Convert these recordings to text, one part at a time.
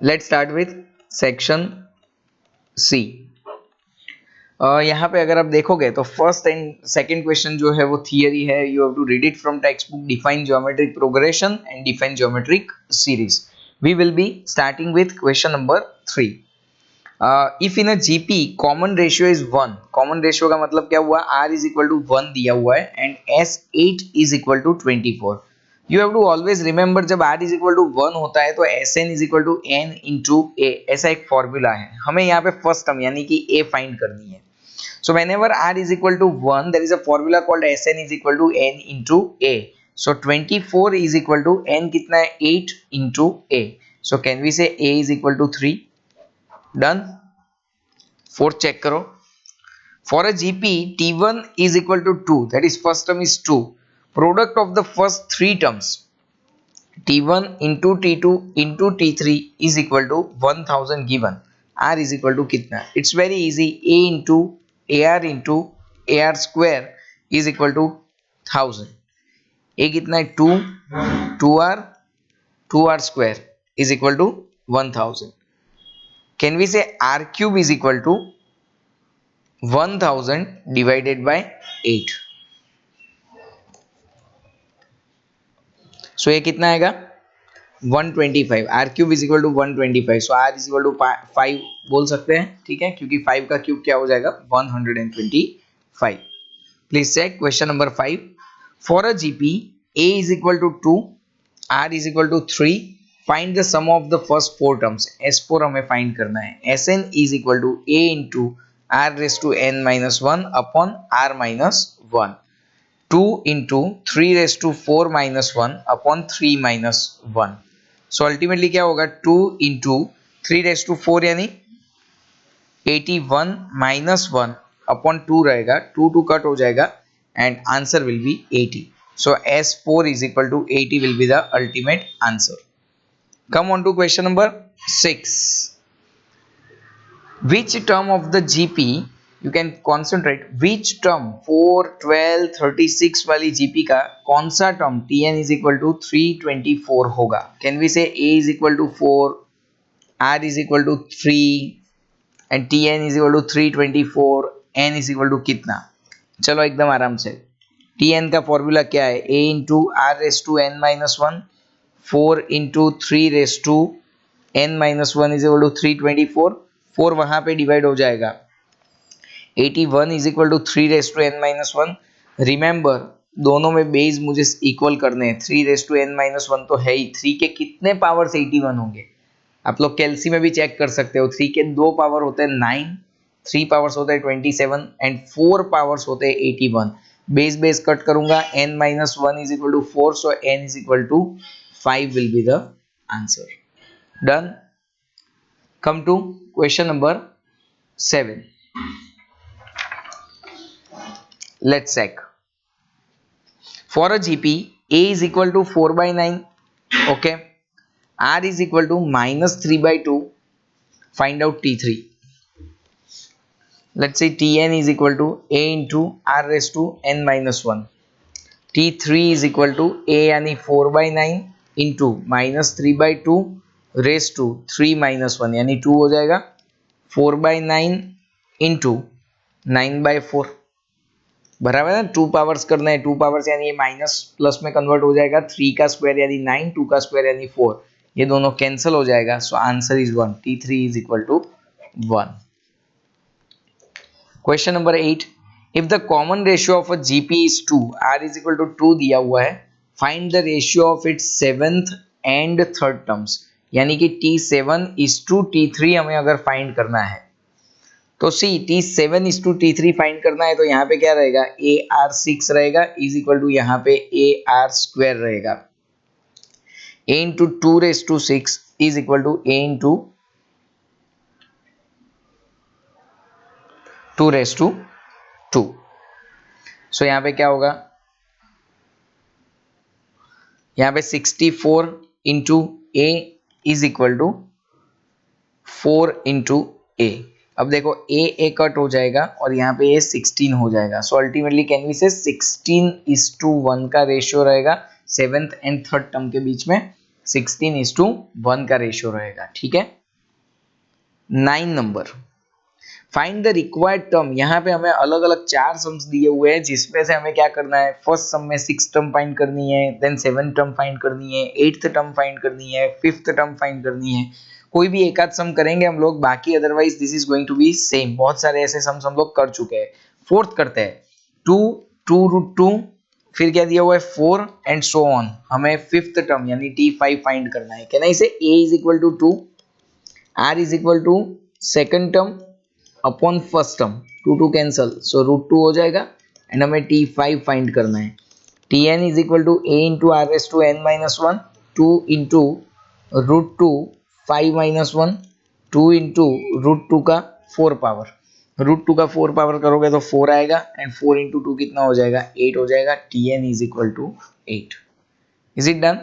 Let's start with section C. यहाँ पे अगर आप देखोगे तो फर्स्ट एंड सेकंड क्वेश्चन जो है वो थियरी है। You have to read it from text book. Define geometric progression and define geometric series. We will be starting with question number 3। If in a GP common ratio is 1। Common ratio का मतलब क्या हुआ? r is equal to 1 दिया हुआ है and s8 is equal to 24। You have to always remember जब r is equal to 1 होता है तो sn is equal to n into a, ऐसा एक फॉर्मूला है। हमें यहाँ पे फर्स्ट टर्म यानी कि a फाइंड करनी है। So whenever r is equal to 1, there is a formula called Sn is equal to n into a. So 24 is equal to n कितना है? 8 into a. So can we say a is equal to 3? Done. Fourth check करो. For a GP, T1 is equal to 2. That is first term is 2. Product of the first three terms. T1 into T2 into T3 is equal to 1000 given. R is equal to कितना? It's very easy. A into AR into AR square is equal to 1000. A कितना है? 2, 2R, 2R square is equal to 1000. Can we say R cube is equal to 1000 divided by 8? So ये कितना आएगा? 125। R cube is equal to 125। So R is equal to 5 बोल सकते हैं, ठीक है, क्योंकि 5 का क्यूब क्या हो जाएगा? 125। Please check question number 5। For a GP A is equal to 2, R is equal to 3, find the sum of the first four terms. S4 हमें फाइंड करना है। Sn is equal to a into R raise to n minus 1 upon R minus 1, 2 into 3 raised to 4 minus 1 upon 3 minus 1. So ultimately क्या होगा? 2 into 3 raised to 4 यानी 81 minus 1 upon 2 रहेगा, 2 cut हो जाएगा and answer will be 80. So S4 is equal to 80 will be the ultimate answer. Come on to question number 6. Which term of the GP you can concentrate? Which term 4, 12, 36 वाली GP का कौन सा term Tn is equal to 324 होगा? Can we say A is equal to 4, R is equal to 3 and Tn is equal to 324, N is equal to कितना? चलो एकदम आराम से। Tn का फॉर्मूला क्या है? A into R raised to n minus 1, 4 into 3 raised to n minus 1 is equal to 324। 4 वहां पे डिवाइड हो जाएगा। 81 is equal to 3 raise to n minus 1। Remember दोनों में बेस मुझे इक्वल करने हैं। 3 रेस टू n माइनस 1 तो है ही। 3 के कितने पावर्स 81 होंगे? आप लोग कैलसी में भी चेक कर सकते हो। 3 के 2 पावर होते हैं 9, 3 पावर्स होते हैं 27 एंड 4 पावर्स होते हैं 81। बेस बेस कट करूंगा, n minus 1 is equal to 4, सो n is equal to 5 will be the answer. Done. Come to question number 7. Let's check. For a GP, A is equal to 4 by 9. Okay. R is equal to minus 3 by 2. Find out T3. Let's say Tn is equal to A into R raised to n minus 1. T3 is equal to A यानी 4 by 9 into minus 3 by 2 raise to 3 minus 1 यानी 2 हो जाएगा। 4 by 9 into 9 by 4 बराबर है ना। 2 powers करना है, 2 powers यानी ये माइनस प्लस में कन्वर्ट हो जाएगा। 3 का स्क्वायर यानी 9, 2 का स्क्वायर यानी 4, ये दोनों कैंसिल हो जाएगा। So answer is 1। T3 is equal to 1। Question number 8। If the common ratio of a GP is 2, R is equal to 2 दिया हुआ है, find the ratio of its seventh and third terms. यानी कि T7 is to T3 हमें अगर find करना है तो सी T7 is to T3 find करना है तो यहाँ पे क्या रहेगा? AR6 रहेगा इज इक्वल टू यहाँ पे AR स्क्वायर रहेगा। A into 2 raise to 6 is equal to A into 2 raise to 2। So यहाँ पे क्या होगा? यहाँ पे 64 into A is equal to 4 into A. अब देखो ए कट हो जाएगा और यहाँ पे ये 16 हो जाएगा। सो अल्टीमेटली कैन वी से 16:1 का रेशियो रहेगा सेवेंथ एंड थर्ड टर्म के बीच में। 16:1 का रेशियो रहेगा। ठीक है। 9 number, find the required term. यहाँ पे हमें अलग अलग 4 सम्स दिए हुए हैं जिसमें से हमें क्या करना है, फर्स्ट सम में 6 टर्म फाइंड करनी है, देन 7 टर्म फाइंड करनी है, 8th टर्म फाइंड करनी है, 5th टर्म फाइंड करनी है। कोई भी एक आध सम करेंगे हम लोग, बाकी otherwise this is going to be same. बहुत सारे ऐसे सम्स हम लोग कर चुके हैं। फोर्थ करते हैं, 2 फिर क्या दिया हुआ है 4 एंड सो ऑन। हमें 5th टर्म यानी T5 फाइंड करना है। कहना इसे A is equal to 2, R is equal to second term upon first term, 2 cancel, so √2 हो जाएगा एंड हमें T5 फाइंड करना है। Tn is equal to A into R raise to n minus 1, 2 into √2 5 माइनस 1, 2 इंटू √2 का 4 power, √2 का 4 power करोगे तो 4 आएगा एंड 4 इंटू 2 कितना हो जाएगा, 8 हो जाएगा। Tn is equal to 8। Is it done?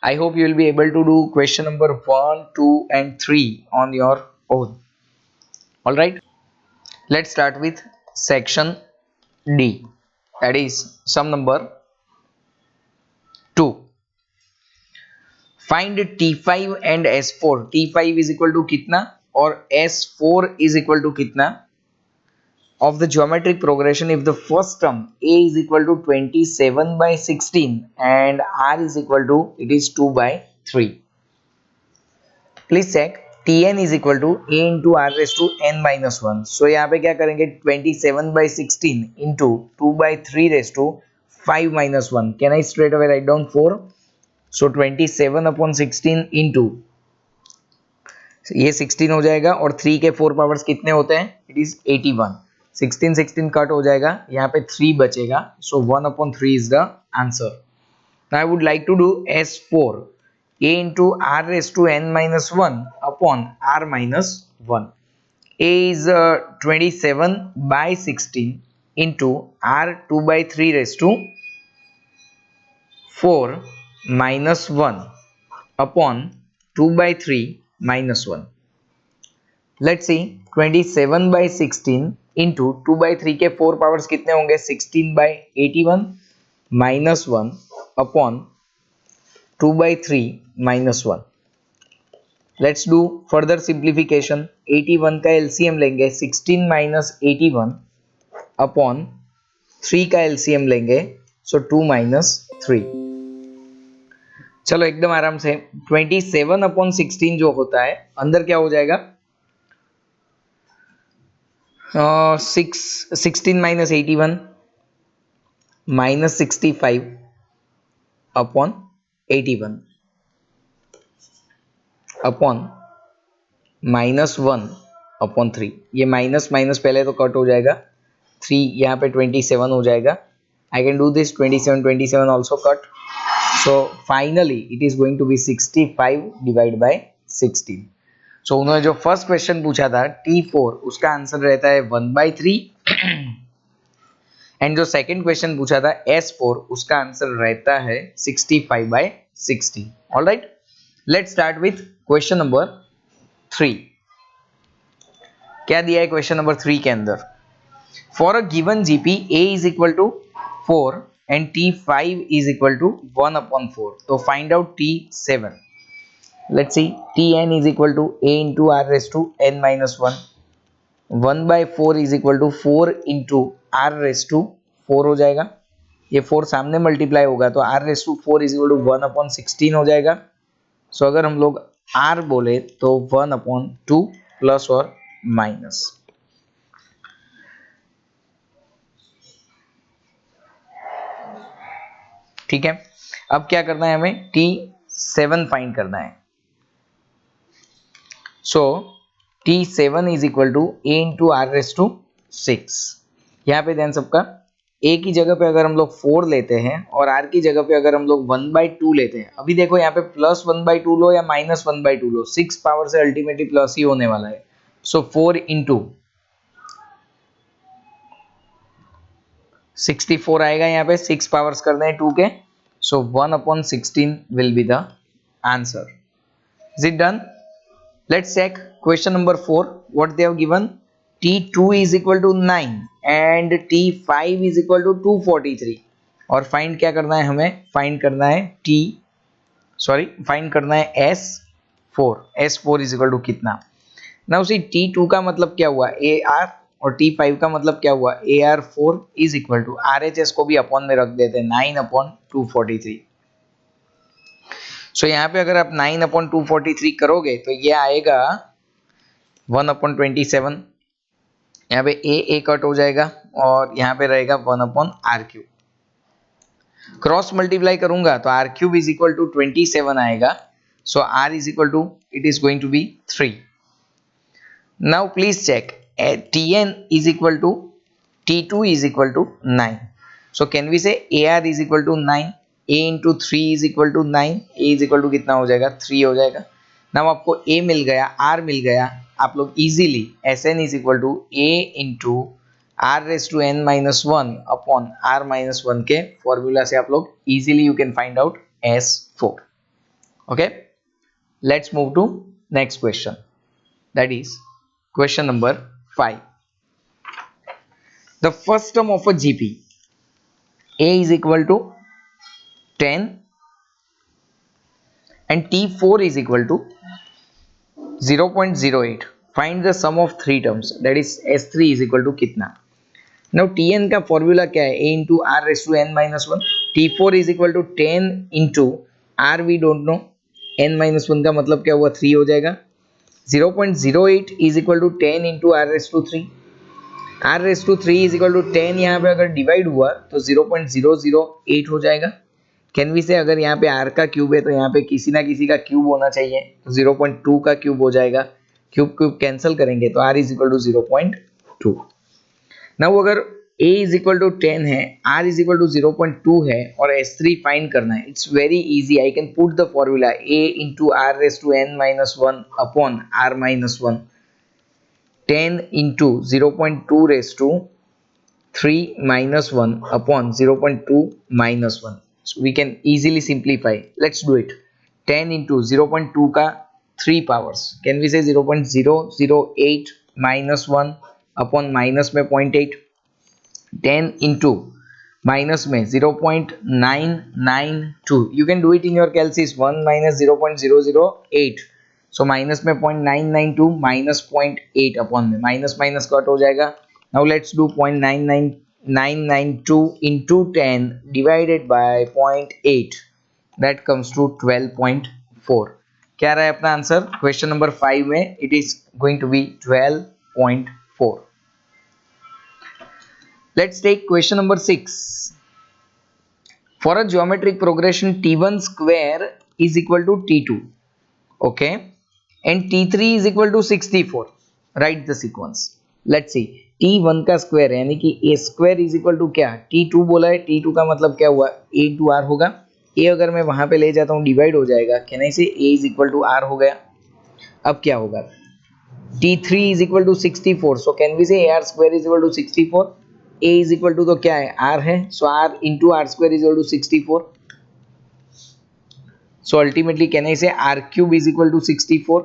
I hope you will be able to do question number 1, 2 and 3 on your own. All right. Let's start with section D, that is sum number 2. Find T5 and S4. T5 is equal to कितना और S4 is equal to कितना of the geometric progression if the first term A is equal to 27/16 and R is equal to it is 2/3. Please check Tn is equal to A into R raised to n minus 1. So यहाँ पे क्या करेंगे, 27/16 into 2/3 raised to 5 minus 1. Can I straight away write down 4? So 27/16 into ये 16 हो जाएगा और 3 के 4 powers कितने होते हैं, इट इज 81. 16 कट हो जाएगा, यहाँ पे 3 बचेगा, सो 1/3 is the answer. Now I would like to do S4, A into R raised to n minus 1 upon R minus 1. A is 27/16 into R 2/3 raised to 4 minus 1 upon 2/3 minus 1. Let's see 27/16 into 2/3 के 4 powers कितने होंगे, 16/81 minus 1 upon 2/3 minus 1. Let's do further simplification. 81 का LCM लेंगे, 16 minus 81 upon 3 का LCM लेंगे, so 2 minus 3. चलो एकदम आराम से 27/16 जो होता है अंदर क्या हो जाएगा, 16 minus 81 minus 65 upon 81 upon minus 1 upon 3. ये माइनस माइनस पहले तो कट हो जाएगा, 3 यहाँ पे 27 हो जाएगा. I can do this 27 also cut. So finally it is going to be 65 divided by 16. So उन्होंने जो फर्स्ट क्वेश्चन पूछा था T4 उसका आंसर रहता है 1/3 एंड जो सेकंड क्वेश्चन पूछा था S4 उसका आंसर रहता है 65/60. Alright, let's start with question number 3. क्या दिया है क्वेश्चन नंबर 3 के अंदर, for a given GP A is equal to 4 and T5 is equal to 1/4. तो find out T7. Let's see Tn is equal to A into R raised to n minus 1. 1/4 is equal to 4 into R raised to 4 हो जाएगा. ये 4 सामने multiply होगा तो R raised to 4 is equal to 1/16 हो जाएगा. सो अगर हम लोग R बोले तो 1/2 प्लस और माइनस. ठीक है, अब क्या करना है, हमें T7 फाइंड करना है. So T7 is equal to A into R raised to 6. यहाँ पे ध्यान सबका, A की जगह पे अगर हम लोग 4 लेते हैं और R की जगह पे अगर हम लोग 1/2 लेते हैं, अभी देखो यहाँ पे प्लस 1/2 लो या माइनस 1/2 लो, 6 पावर से अल्टीमेटली प्लस ही होने वाला है. सो 4 इंटू 64 आएगा, यहाँ पे 6 पावर्स करने हैं 2 के, सो 1/16 will be the answer. Is it done? Let's check question number 4. What they have given? T2 is equal to 9 and T5 is equal to 243. और find क्या करना है, हमें find करना है T सॉरी फाइंड करना है S4। S4 is equal to कितना। ना उसी T2 का मतलब क्या हुआ AR, और T5 का मतलब क्या हुआ AR4 is equal to RHS को भी अपॉन में रख देते हैं 9/243। सो यहाँ पे अगर आप 9/243 करोगे तो ये आएगा 1/27। यहाँ पे A कट हो जाएगा और यहाँ पे रहेगा 1/r3। क्रॉस मल्टीप्लाई करूंगा तो r³ इज इक्वल टू 27 आएगा। So r is equal to it is going to be 3। Now please check Tn is equal to T2 is equal to 9. So can we say AR is equal to 9? A into 3 is equal to 9. A is equal to कितना हो जाएगा 3 हो जाएगा। Now आपको A मिल गया, R मिल गया, आप लोग easily Sn is equal to A into R raised to n minus 1 upon R minus 1 के फॉर्मूला से आप लोग easily you can find out S4. Okay, let's move to next question. That is question number 5. The first term of a GP A is equal to 10 and T4 is equal to 0.08. Find the sum of three terms, that is S3 is equal to कितना। Now Tn का formula क्या है A into R raised to n minus 1, T4 is equal to 10 into R we don't know, n minus 1 का मतलब क्या हुआ 3 हो जाएगा। 0.08 is equal to 10 into R raised to 3, R raised to 3 is equal to 10, यहाँ पे अगर divide हुआ तो 0.008 हो जाएगा। कैन वी से अगर यहाँ पे R का क्यूब है तो यहाँ पे किसी ना किसी का क्यूब होना चाहिए, तो 0.2 का क्यूब हो जाएगा। क्यूब क्यूब कैंसिल करेंगे तो R is equal to 0.2। Now अगर A इज इक्वल टू 10 है, R इज इक्वल टू 0.2 है और S3 फाइंड करना है, it's very easy. I can put the formula A into R raise to n minus 1 upon R minus 1, 10 into 0.2 raised to 3 minus 1 upon 0.2 minus 1. So we can easily simplify. Let's do it. 10 into 0.2 का 3 powers. Can we say 0.008 minus 1 upon minus में 0.8. 10 into minus में 0.992. You can do it in your calculus. 1 minus 0.008. So minus में 0.992 minus 0.8 upon में minus minus cut हो जाएगा। Now let's do 0.992 into 10 divided by 0.8, that comes to 12.4। क्या रहा है अपना आंसर क्वेश्चन नंबर 5 में? It is going to be 12.4। Let's take question number 6। For a geometric progression T1 square is equal to T2, okay, and T3 is equal to 64. Write the sequence. Let's see. T1 का square यानी कि A square is equal to क्या, T2 बोला है, T2 का मतलब क्या हुआ A into R होगा। A अगर मैं वहां पे ले जाता हूँ डिवाइड हो जाएगा, can I say A is equal to R हो गया। अब क्या होगा T3 is equal to 64, so can we say AR square is equal to 64। A is equal to तो क्या है R है, so R into R square is equal to 64। So ultimately can I say R³ is equal to 64।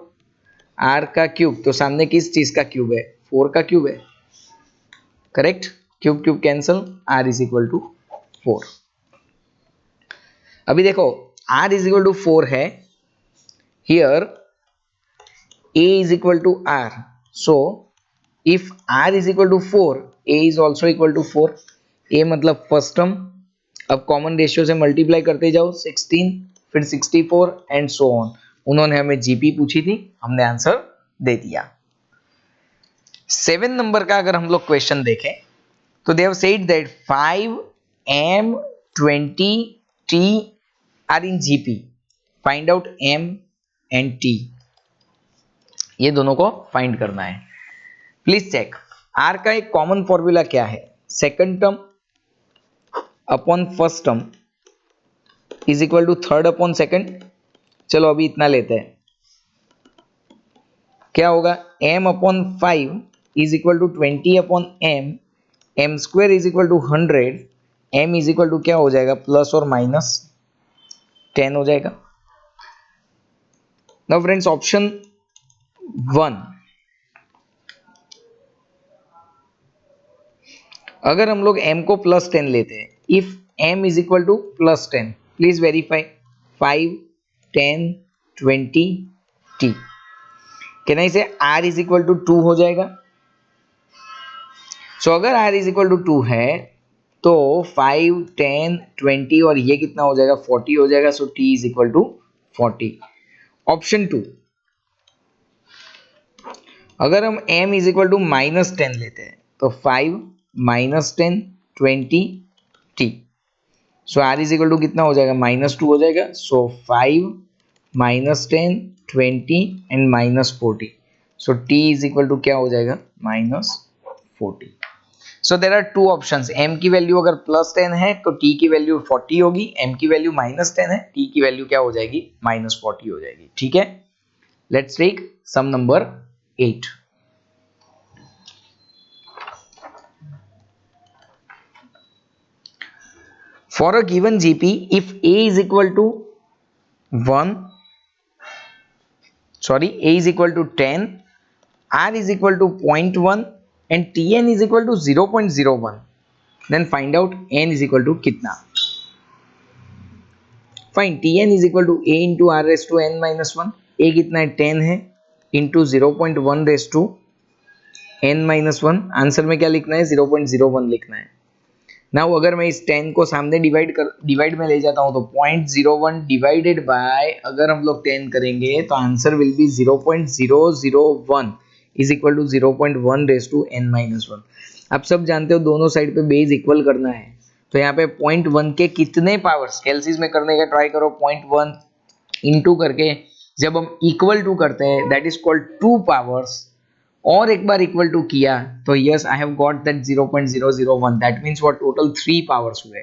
R का cube तो सामने किस चीज का क्यूब है 4 का क्यूब है, correct. Cube cube cancel, R is equal to 4। अभी देखो R इज इक्वल टू 4 है, here A is equal to R, so if R is equal to 4 A is also equal to 4। A मतलब first term, अब common ratio से multiply करते जाओ 16 फिर 64 and so on. उन्होंने हमें जीपी पूछी थी, हमने आंसर दे दिया। 7 नंबर का अगर हम लोग क्वेश्चन देखें तो they have said that 5 M 20 T are in GP, find out M and T। ये दोनों को फाइंड करना है। प्लीज चेक R का एक कॉमन फॉर्मूला क्या है, second term upon first term is equal to third upon second. चलो अभी इतना लेते हैं, क्या होगा m upon 5 is equal to 20 upon m square is equal to 100, m is equal to क्या हो जाएगा प्लस और माइनस 10 हो जाएगा। नाउ फ्रेंड्स ऑप्शन 1, अगर हम लोग m को प्लस 10 लेते हैं, if m is equal two plus 10, please verify 5 10 20 t। Can I से r इज इक्वल टू 2 हो जाएगा। सो अगर r इज इक्वल टू 2 है तो 5 10 20 और ये कितना हो जाएगा 40 हो जाएगा। So t is equal to 40। Option 2, अगर हम m इज इक्वल टू -10 लेते हैं तो 5 -10 20 t। So r is equal to कितना हो जाएगा -2 हो जाएगा। So 5 -10 20 and -40। So t is equal to क्या हो जाएगा -40। So there are two options. m की वैल्यू अगर +10 है तो t की वैल्यू 40 होगी। m की वैल्यू -10 है, t की वैल्यू क्या हो जाएगी -40 हो जाएगी। ठीक है, let's take some number 8। For a given GP, if a is equal to 10, r is equal to 0.1 and tn is equal to 0.01, then find out n is equal to कितना। Fine, tn is equal to a into r raised to n minus 1। a कितना है 10 है into 0.1 raised to n minus 1। Answer में क्या लिखना है 0.01 लिखना है। नाउ अगर मैं इस 10 को सामने डिवाइड में ले जाता हूं तो 0.01 डिवाइडेड बाय, अगर हम लोग 10 करेंगे तो answer will be 0.001 is equal to 0.1 raise to n minus 1। आप सब जानते हो दोनों साइड पे बेस इक्वल करना है, तो यहाँ पे 0.1 के कितने पावर्स कैलसीज में करने का ट्राई करो। 0.1 इंटू करके जब हम इक्वल टू करते हैं दैट इज कॉल्ड 2 पावर्स, और एक बार इक्वल टू किया तो yes I have got that 0.001, that means what total 3 powers हुए।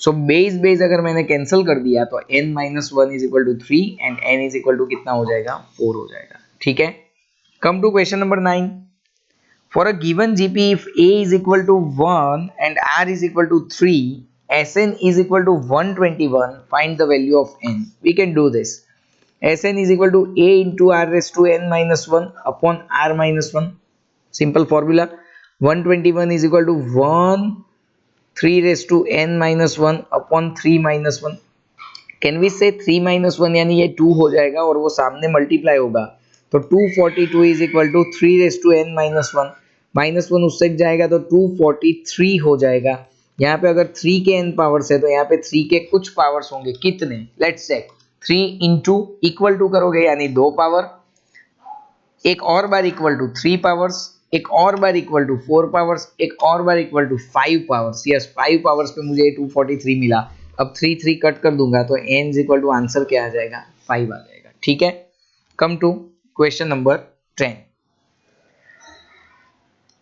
सो बेस अगर मैंने कैंसिल कर दिया तो n minus 1 is equal to 3 and n is equal to कितना हो जाएगा 4 हो जाएगा। ठीक है, come to question number 9। For a given GP if a is equal to 1 and r is equal to 3, Sn is equal to 121, find the value of n। we can do this। Sn is equal to a into r raised to n minus 1 upon r minus 1। simple formula। 121 is equal to 1 3 raised to n minus 1 upon 3 minus 1। can we say 3 minus 1 यानी ये 2 हो जाएगा और वो सामने multiply होगा, तो 242 is equal to 3 raised to n minus 1। Minus 1 उससे जाएगा तो 243 हो जाएगा। यहाँ पे अगर 3 के n पावर्स है तो यहाँ पे 3 के कुछ पावर्स होंगे, कितने let's check. 3 into equal to करोगे यानी 2 पावर, एक और बार इक्वल टू 3 पावर्स, एक और बार इक्वल टू 4 पावर्स, एक और बार equal to 5 powers. Yes 5 powers पे मुझे 243 मिला। अब 3 कट कर दूंगा तो n is equal to answer क्या आ जाएगा 5 आ जाएगा। ठीक है, come to question number 10।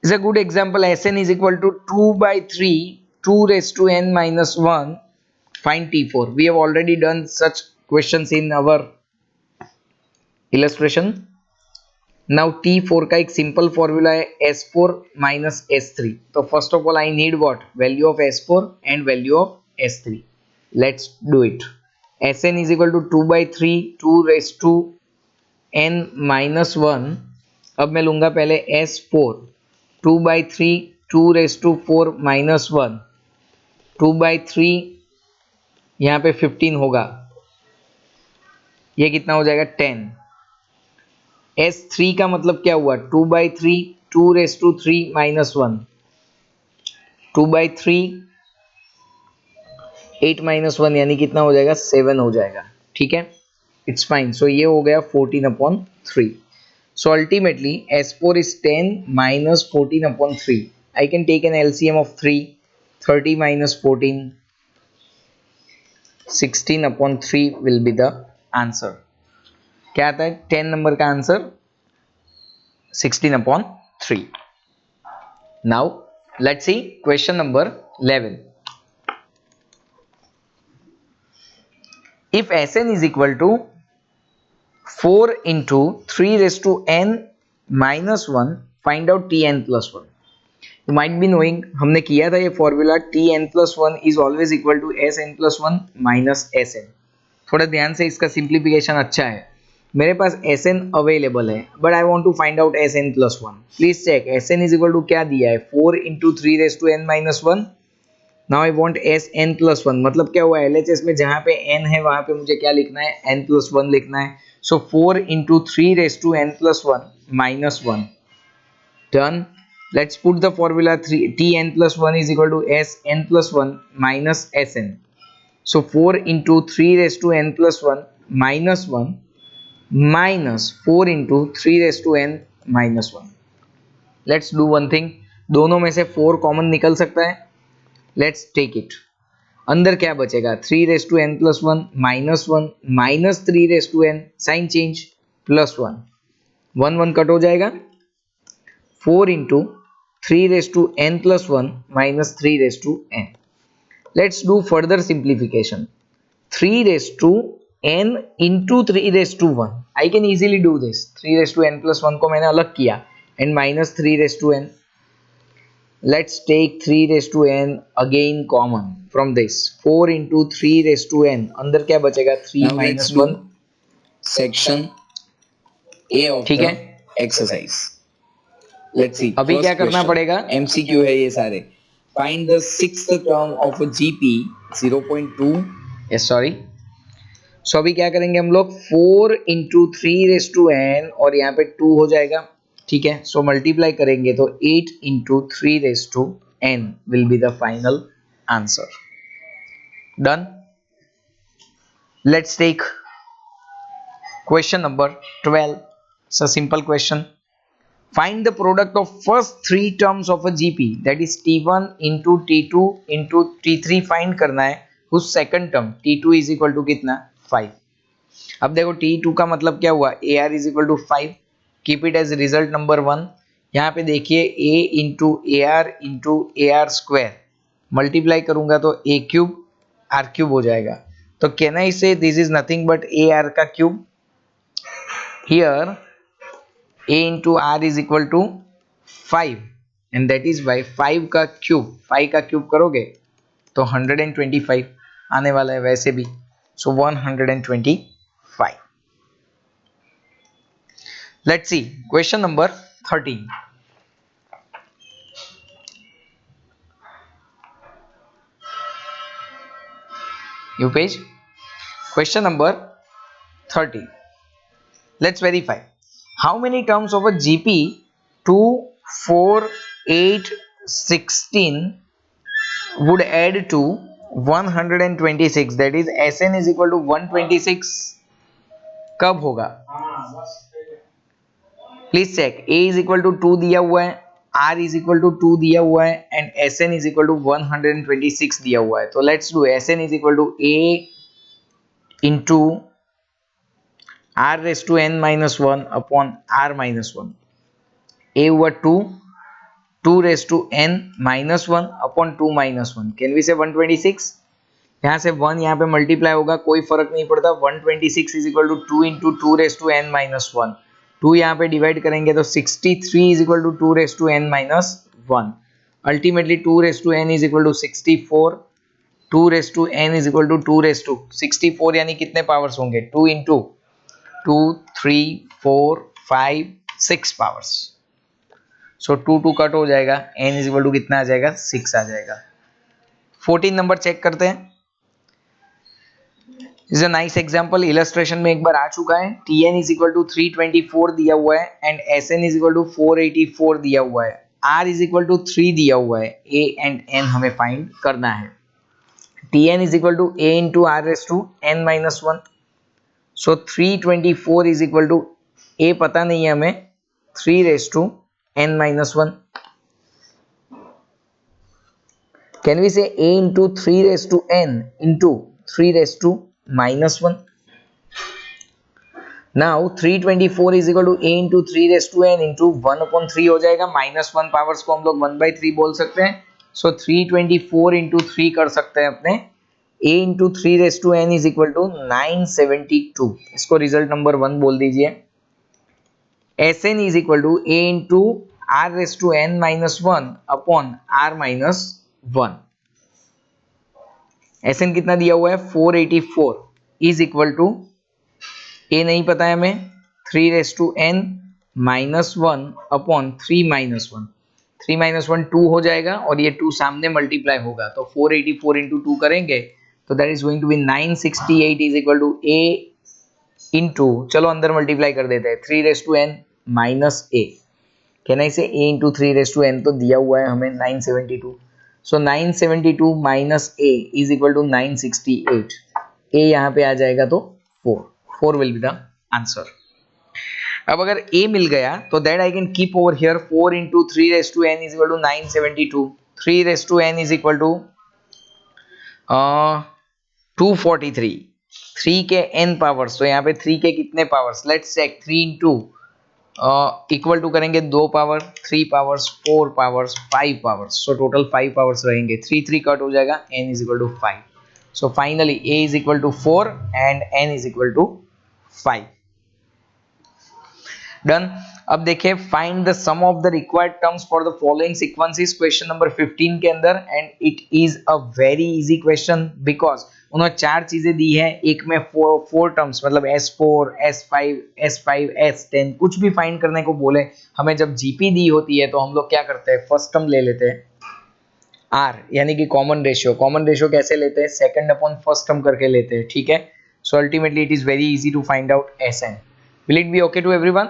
is a good example। Sn is equal to 2 by 3 2 raised to n minus 1, find t4। we have already done such questions in our illustration। now t4 का एक simple formula है s4 minus s3। तो first of all I need what value of s4 and value of s3। let's do it। Sn is equal to 2 by 3 2 raised to n minus 1। अब मैं लूंगा पहले s4 2 by 3 2 raised to 4 minus 1, 2 by 3 यहाँ पे 15 होगा, ये कितना हो जाएगा 10। S3 का मतलब क्या हुआ 2 by 3 2 raised to 3 minus 1, 2 by 3 8 minus 1 यानी कितना हो जाएगा 7 हो जाएगा। ठीक है, इट्स फाइन। सो ये हो गया 14/3। So ultimately S4 is 10 minus 14/3। I can take an LCM of 3, 30 minus 14, 16/3 will be the answer। क्या आता है 10 नंबर का answer 16/3। Now let's see question number 11। If Sn is equal to 4 into 3 raised to n minus 1, find out tn plus 1। you might be knowing हमने किया था ये formula tn plus 1 is always equal to sn plus 1 minus sn। थोड़ा ध्यान से इसका simplification अच्छा है। मेरे पास sn अवेलेबल है but I want to find out sn plus 1। Please check sn is equal to क्या दिया है 4 into 3 raised to n minus 1। Now I want S N plus one, मतलब क्या हुआ एलएचएस में जहां पे एन है वहां पे मुझे क्या लिखना है, एन प्लस वन लिखना है. So 4 into three raise to N plus one minus one. Done. Let's put the formula T N plus one is equal to S N plus one minus S N. So 4 into three raise to N plus one minus one minus 4 into three raise to N minus one. Let's do one thing, दोनों में से 4 common निकल सकता है. Let's take it. अंदर क्या बचेगा, 3 raise to N plus one minus 3 raise to N, sign change, plus one. One one cut हो जाएगा. 4 into three raise to N plus one minus three raise to N. Let's do further simplification. 3 raise to n into three raise to one, I can easily do this. 3 raise to N plus one को मैंने अलग किया and minus 3 raise to N. Let's take 3 raised to n again common from this. 4 into 3 raised to n. अंदर क्या बचेगा, 3 minus 1. Section A of ठीक है, the exercise. Let's see. अभी First क्या करना question. पड़ेगा, MCQ है ये सारे. Find the sixth term of a GP 0.2. yes sorry. So अभी क्या करेंगे हम लोग, 4 into 3 raised to n और यहाँ पे 2 हो जाएगा. ठीक है, सो मल्टीप्लाई करेंगे तो 8 into three raise to n will be the final answer. Done. Let's take question number 12. It's a simple question. Find the product of first three terms of a GP, that is t1 into t2 into t3 find करना है. उस second term t2 is equal to कितना, 5. अब देखो t2 का मतलब क्या हुआ, ar is equal to 5. Keep it as result number 1. यहाँ पे देखिए a into A R square multiply करूंगा तो a क्यूब r क्यूब हो जाएगा. तो can I say this is nothing but A R का cube. Here a into R is equal to 5 and that is by 5 का cube करोगे तो 125 आने वाला है वैसे भी. सो 125. Let's see question number 13. New page. Question number 13. Let's verify. How many terms of a GP 2, 4, 8, 16 would add to 126? That is Sn is equal to 126. कब होगा, please check. a is equal to 2 दिया हुआ है, r is equal to 2 दिया हुआ है and sn is equal to 126 दिया हुआ है. तो let's do sn is equal to a into r raise to n minus one upon r minus one. a हुआ 2 raise to n minus one upon 2 minus one. Can we say 126. यहाँ से 1 यहाँ पे multiply होगा, कोई फर्क नहीं पड़ता. 126 is equal to 2 into 2 raise to n minus one. 2 यहाँ पे डिवाइड करेंगे तो 63 is equal to 2 raise to n minus one. Ultimately 2 raise to n is equal to 64. 2 raise to n is equal to 2 raise to 64, यानी कितने powers होंगे, 2 into 2 3 4 5 6 powers. सो 2 cut हो जाएगा, n is equal to कितना आ जाएगा, 6 आ जाएगा. 14 number check करते हैं. Is a nice example. Illustration में एक बार आ चुका है. Tn इज इक्वल टू 324 दिया हुआ है and Sn is equal to 484 दिया हुआ है. R इज इक्वल टू 3 दिया हुआ है. A एंड N हमें फाइंड करना है. Tn is equal to A into R raise to n minus one. So 324 is equal to A पता नहीं है हमें, 3 raise to n minus one. Can we say A into 3 raise to n into 3 raise to minus 1. Now 324 is equal to a into 3 raised to n into 1 upon 3 हो जाएगा. Minus 1 powers को हम लोग 1/3 बोल सकते हैं. सो 324 into 3 कर सकते हैं अपने. a into 3 raised to n is equal to 972. इसको रिजल्ट नंबर 1 बोल दीजिए. Sn is equal to a into r raised to n minus 1 upon r minus 1. Sn कितना दिया हुआ है, 484 इज इक्वल टू a नहीं पता है हमें, 3 raise to n minus one upon 3 minus वन. 3 माइनस 1 2 हो जाएगा और ये 2 सामने मल्टीप्लाई होगा तो 484 इंटू 2 करेंगे तो that is going to be 968 is equal to a into, चलो अंदर मल्टीप्लाई कर देते हैं, 3 raise to n minus a, can I say a into 3 raise to n तो दिया हुआ है हमें 972, so 972 minus a is equal to 968, a यहाँ पे आ जाएगा तो 4 विल बी द आंसर। अब अगर a मिल गया तो that I can keep over here 4 into 3 raise to n is equal to 972, 3 raise to n is equal to 243, 3 के n पावर्स, तो यहाँ पे 3 के कितने powers, let's check, 3 into equal to करेंगे 2 power, 3 powers, 4 powers, 5 powers, so total 5 powers रहेंगे, 3 3 cut हो जाएगा, n is equal to 5, so finally a is equal to 4 and n is equal to 5। Done. अब देखिए find the sum of the required terms for the following sequences, question number 15 के अंदर, and it is a very easy question because उन्होंने 4 चीजें दी है, एक में 4 terms मतलब S4, S5, S5, S10 कुछ भी फाइंड करने को बोले, हमें जब जीपी दी होती है तो हम लोग क्या करते हैं, फर्स्ट टर्म ले लेते हैं R यानी कि कॉमन रेशियो, कॉमन रेशियो कैसे लेते हैं, सेकंड अपॉन फर्स्ट टर्म करके लेते हैं, ठीक है। So ultimately it is very easy to find out Sn। Will it be okay to everyone?